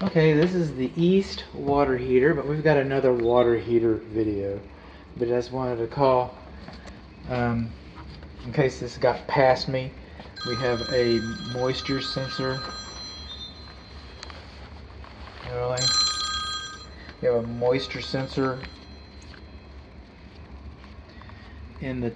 Okay, this is the east water heater, but we've got another water heater video. But I just wanted to call, in case this got past me, we have a moisture sensor. Really? We have a moisture sensor in the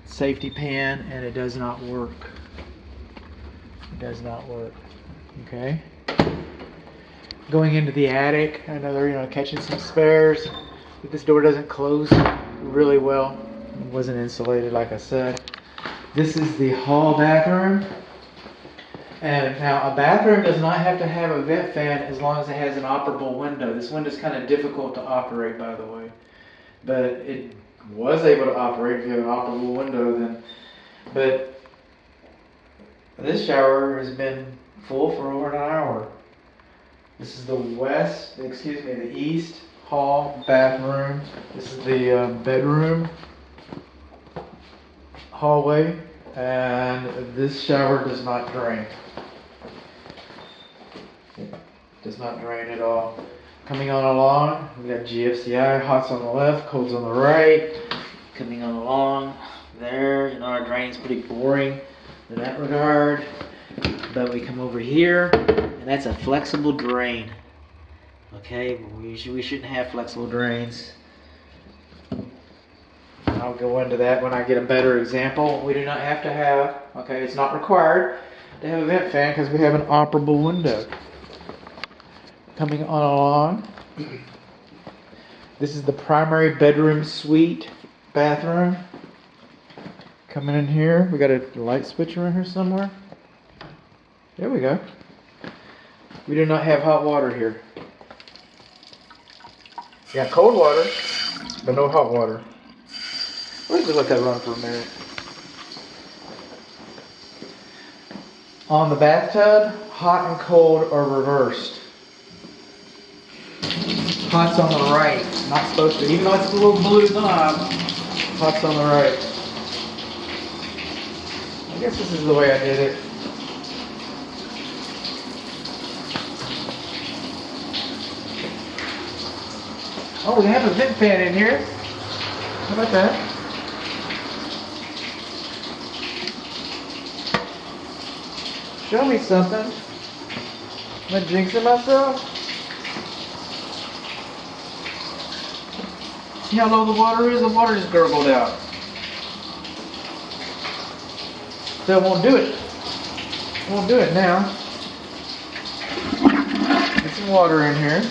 safety pan, and it does not work. It does not work. Okay. Going into the attic, another, catching some spares. This door doesn't close really well. It wasn't insulated, like I said. This is the hall bathroom. And now a bathroom does not have to have a vent fan as long as it has an operable window. This window is kind of difficult to operate, by the way. But it was able to operate if you have an operable window then. But this shower has been full for over an hour. This is the east hall bathroom. This is the bedroom hallway, and this shower does not drain. It does not drain at all. Coming on along, we got GFCI, hots on the left, colds on the right. Coming on along there, our drain's pretty boring in that regard. But we come over here, and that's a flexible drain. Okay, we shouldn't have flexible drains. I'll go into that when I get a better example. We do not have to have, it's not required to have a vent fan because we have an operable window. Coming on along, this is the primary bedroom suite bathroom. Coming in here, we got a light switch around here somewhere. There we go. We do not have hot water here. We got cold water, but no hot water. Let's just let that run for a minute. On the bathtub, hot and cold are reversed. Hot's on the right, not supposed to, even though it's a little blue knob, hot's on the right. I guess this is the way I did it. Oh, we have a vent fan in here. How about that? Show me something. Am I jinxing myself? See how low the water is? The water just gurgled out. So it won't do it. It won't do it now. Get some water in here.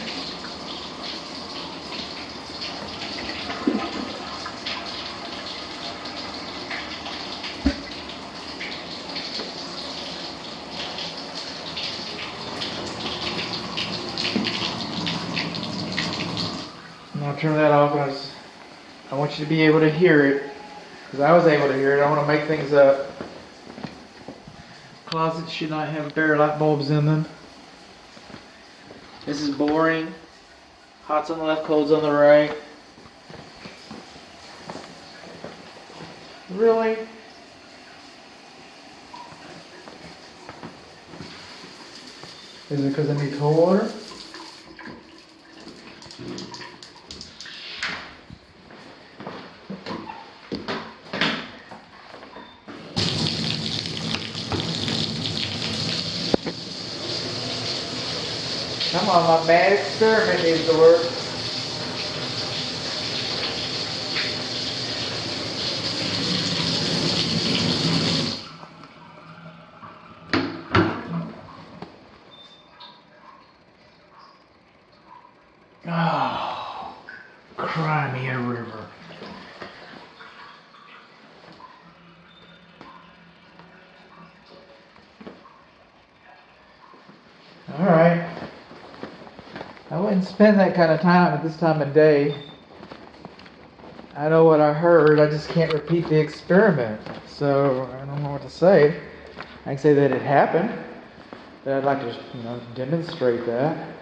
I'll turn that off because I want you to be able to hear it, because I was able to hear it. I want to make things up. Closets should not have bare light bulbs in them. This is boring. Hot's on the left, cold's on the right. Really? Is it because I need cold water? Come on, my mad experiment needs to work. Oh, cry me a river. All right. I wouldn't spend that kind of time at this time of day. I know what I heard, I just can't repeat the experiment. So I don't know what to say. I can say that it happened, but I'd like to, demonstrate that,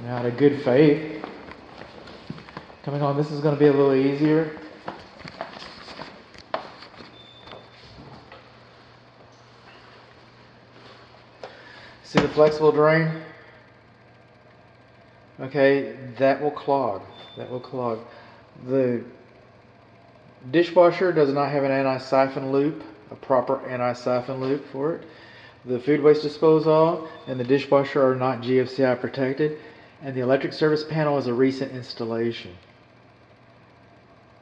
out of good faith. Coming on, this is going to be a little easier. See the flexible drain? Okay, that will clog. That will clog. The dishwasher does not have an anti-siphon loop, a proper anti-siphon loop for it. The food waste disposal and the dishwasher are not GFCI protected, and the electric service panel is a recent installation.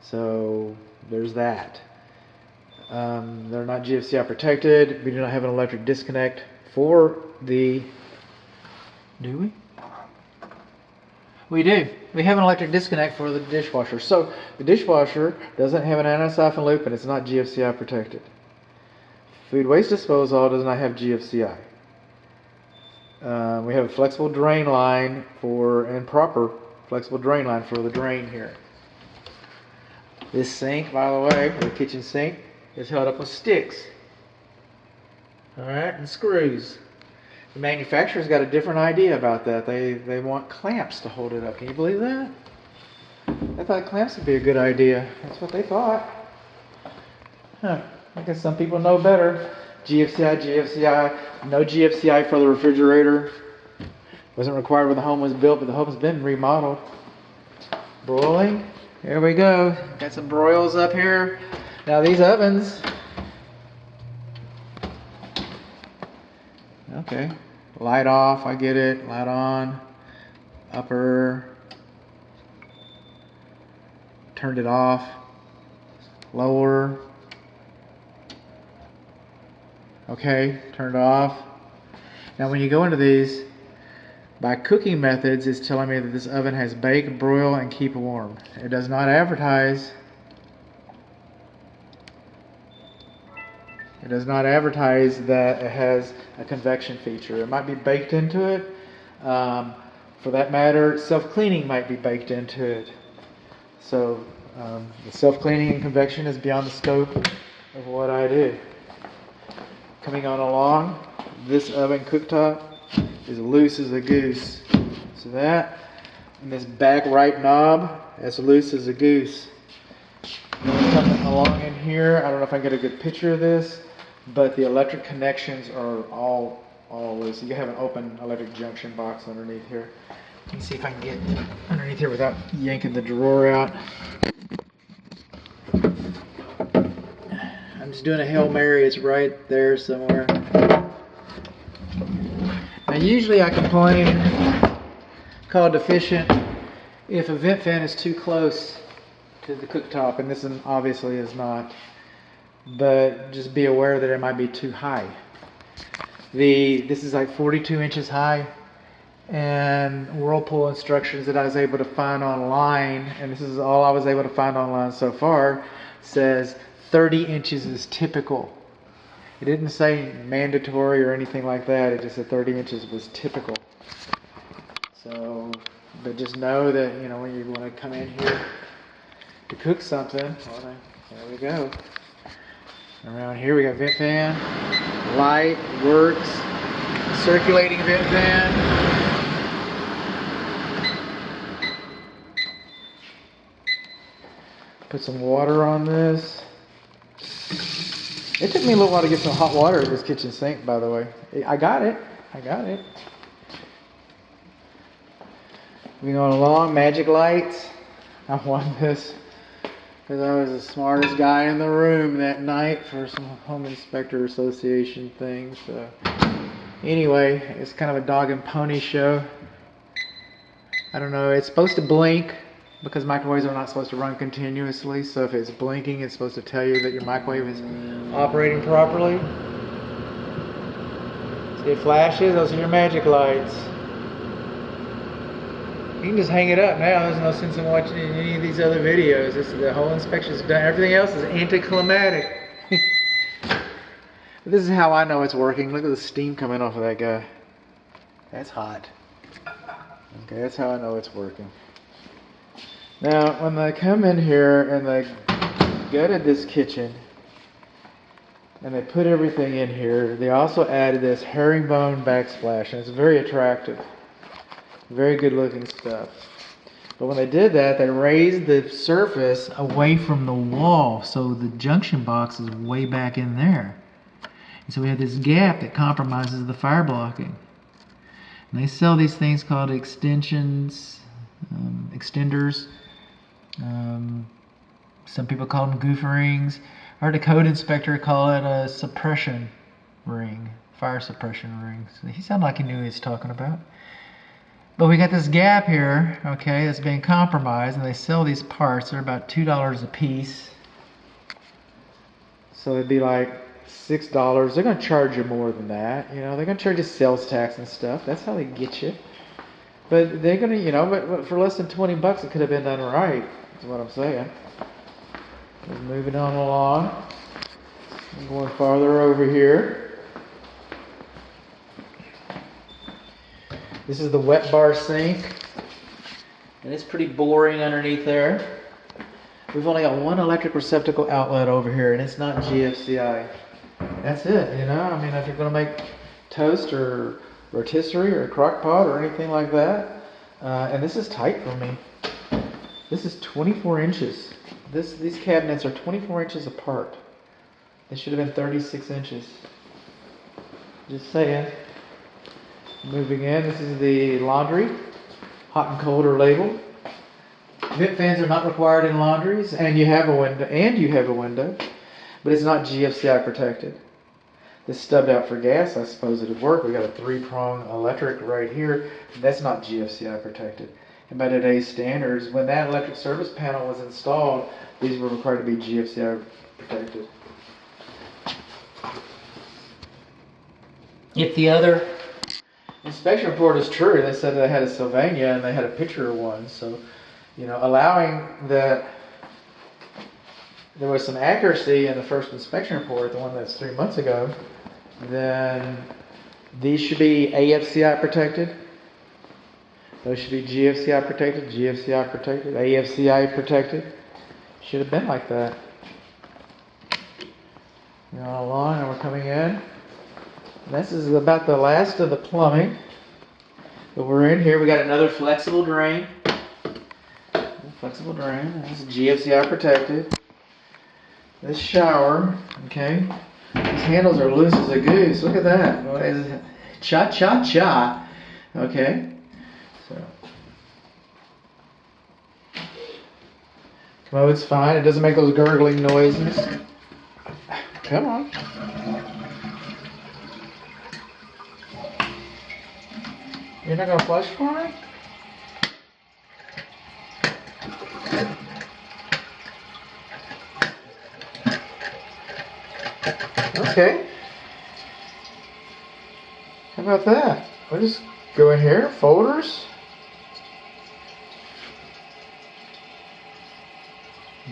So there's that. They're not GFCI protected. We do not have an electric disconnect for the... Do we? We do. We have an electric disconnect for the dishwasher. So the dishwasher doesn't have an anti-siphon loop and it's not GFCI protected. Food waste disposal does not have GFCI. We have a flexible drain line and proper flexible drain line for the drain here. This sink, by the way, the kitchen sink, is held up with sticks. Alright, and screws. The manufacturer's got a different idea about that. They want clamps to hold it up. Can you believe that? I thought clamps would be a good idea. That's what they thought. Huh. I guess some people know better. GFCI, no GFCI for the refrigerator. Wasn't required when the home was built, but the home's been remodeled. Broiling. Here we go. Got some broils up here. Now these ovens. Okay. Light off, I get it. Light on. Upper. Turned it off. Lower. Okay, turned off. Now when you go into these, by cooking methods, it's telling me that this oven has bake, broil, and keep warm. It does not advertise. It does not advertise that it has a convection feature. It might be baked into it. For that matter, self-cleaning might be baked into it. So the self-cleaning and convection is beyond the scope of what I do. Coming on along, this oven cooktop is loose as a goose. So that, and this back right knob, that's loose as a goose. Coming along in here, I don't know if I can get a good picture of this, but the electric connections are all loose. You have an open electric junction box underneath here. Let me see if I can get underneath here without yanking the drawer out. I'm just doing a Hail Mary, it's right there somewhere. Now usually I complain, call deficient, if a vent fan is too close to the cooktop, and this one obviously is not. But just be aware that it might be too high. This is like 42 inches high, and Whirlpool instructions that I was able to find online, and this is all I was able to find online so far, says 30 inches is typical. It didn't say mandatory or anything like that. It just said 30 inches was typical. So, but just know that, you know, when you want to come in here to cook something, well, there we go. Around here we got vent fan, light, works, circulating vent fan. Put some water on this. It took me a little while to get some hot water at this kitchen sink, by the way. I got it. We going along, magic lights. I won this because I was the smartest guy in the room that night for some Home Inspector Association thing. So anyway, it's kind of a dog and pony show. I don't know, it's supposed to blink because microwaves are not supposed to run continuously. So if it's blinking, it's supposed to tell you that your microwave is operating properly. See, it flashes, those are your magic lights. You can just hang it up now. There's no sense in watching any of these other videos. The whole inspection's done. Everything else is anticlimactic. This is how I know it's working. Look at the steam coming off of that guy. That's hot. Okay, that's how I know it's working. Now, when they come in here and they gutted this kitchen and they put everything in here, they also added this herringbone backsplash, and it's very attractive. Very good looking stuff. But when they did that, they raised the surface away from the wall, so the junction box is way back in there. And so we have this gap that compromises the fire blocking. And they sell these things called extenders. Some people call them goof rings. I heard a code inspector call it a suppression ring, fire suppression ring. So he sounded like he knew what he was talking about. But we got this gap here, okay, that's being compromised, and they sell these parts. They're about $2 a piece. So it'd be like $6. They're going to charge you more than that. You know, they're going to charge you sales tax and stuff. That's how they get you. But they're going to, you know, but for less than 20 bucks, it could have been done right, is what I'm saying. We're moving on along. I'm going farther over here. This is the wet bar sink. And it's pretty boring underneath there. We've only got one electric receptacle outlet over here, and it's not GFCI. That's it, you know? I mean, if you're going to make toast or rotisserie or a crock pot or anything like that. And this is tight for me. This is 24 inches. These cabinets are 24 inches apart. They should have been 36 inches. Just saying. Moving in, this is the laundry. Hot and cold are labeled. Vent fans are not required in laundries, and you have a window, but it's not GFCI protected. This stubbed out for gas, I suppose it'd work. We got a 3-prong electric right here. That's not GFCI protected. And by today's standards, when that electric service panel was installed, these were required to be GFCI protected. If the other inspection report is true, they said they had a Sylvania and they had a picture of one. So, you know, allowing that there was some accuracy in the first inspection report, the one that's 3 months ago, then these should be AFCI protected. Those should be GFCI protected, GFCI protected, AFCI protected. Should have been like that. You know, along, and we're coming in. This is about the last of the plumbing. But we're in here. We got another flexible drain. Flexible drain. This is GFCI protected. This shower, okay. These handles are loose as a goose. Look at that. What is it? Cha cha cha. Okay. So. Commode's fine. It doesn't make those gurgling noises. Come on. You're not going to flush for me? Okay. How about that? We'll just go in here, folders.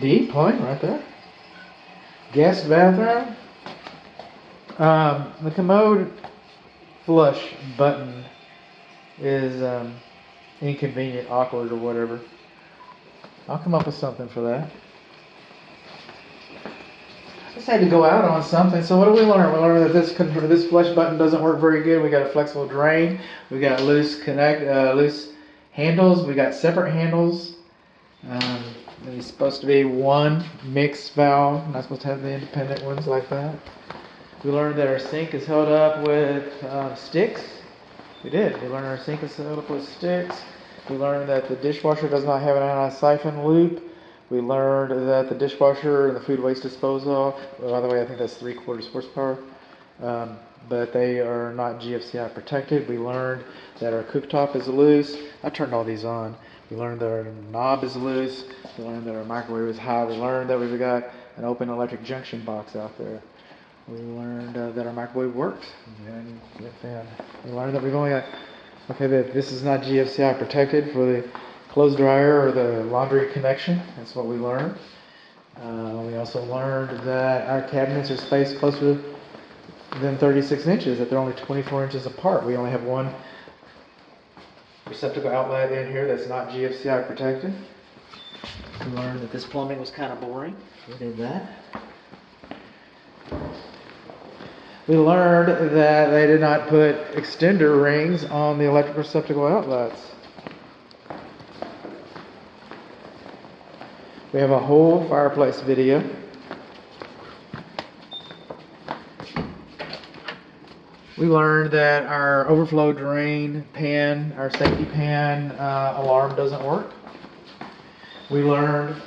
Deep plumbing right there. Guest bathroom. The commode flush button is inconvenient, awkward, or whatever. I'll come up with something for that. Just had to go out on something. So what do we learn? We learned that this flush button doesn't work very good. We got a flexible drain. We got loose handles. We got separate handles. There's supposed to be one mixed valve. Not supposed to have the independent ones like that. We learned that our sink is held up with sticks. We did. We learned our sink is held up with sticks. We learned that the dishwasher does not have an anti-siphon loop. We learned that the dishwasher and the food waste disposal, by the way, I think that's 3/4 horsepower, but they are not GFCI protected. We learned that our cooktop is loose. I turned all these on. We learned that our knob is loose. We learned that our microwave is high. We learned that we've got an open electric junction box out there. We learned that our microwave works. And we learned that we've only got, that this is not GFCI protected for the clothes dryer or the laundry connection. That's what we learned. We also learned that our cabinets are spaced closer than 36 inches, that they're only 24 inches apart. We only have one receptacle outlet in here that's not GFCI protected. We learned that this plumbing was kind of boring. We did that. We learned that they did not put extender rings on the electric receptacle outlets. We have a whole fireplace video. We learned that our overflow drain pan, our safety pan alarm doesn't work. We learned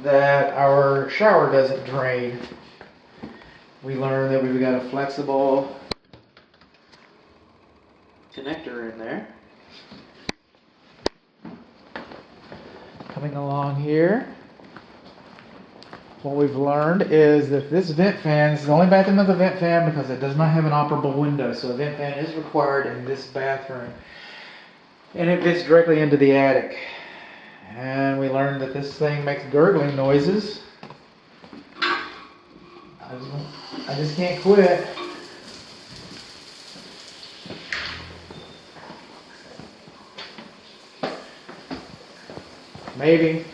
that our shower doesn't drain. We learned that we've got a flexible connector in there. Coming along here, what we've learned is that this vent fan, this is the only bathroom with a vent fan because it does not have an operable window, so a vent fan is required in this bathroom. And it fits directly into the attic. And we learned that this thing makes gurgling noises. I just can't quit. Maybe.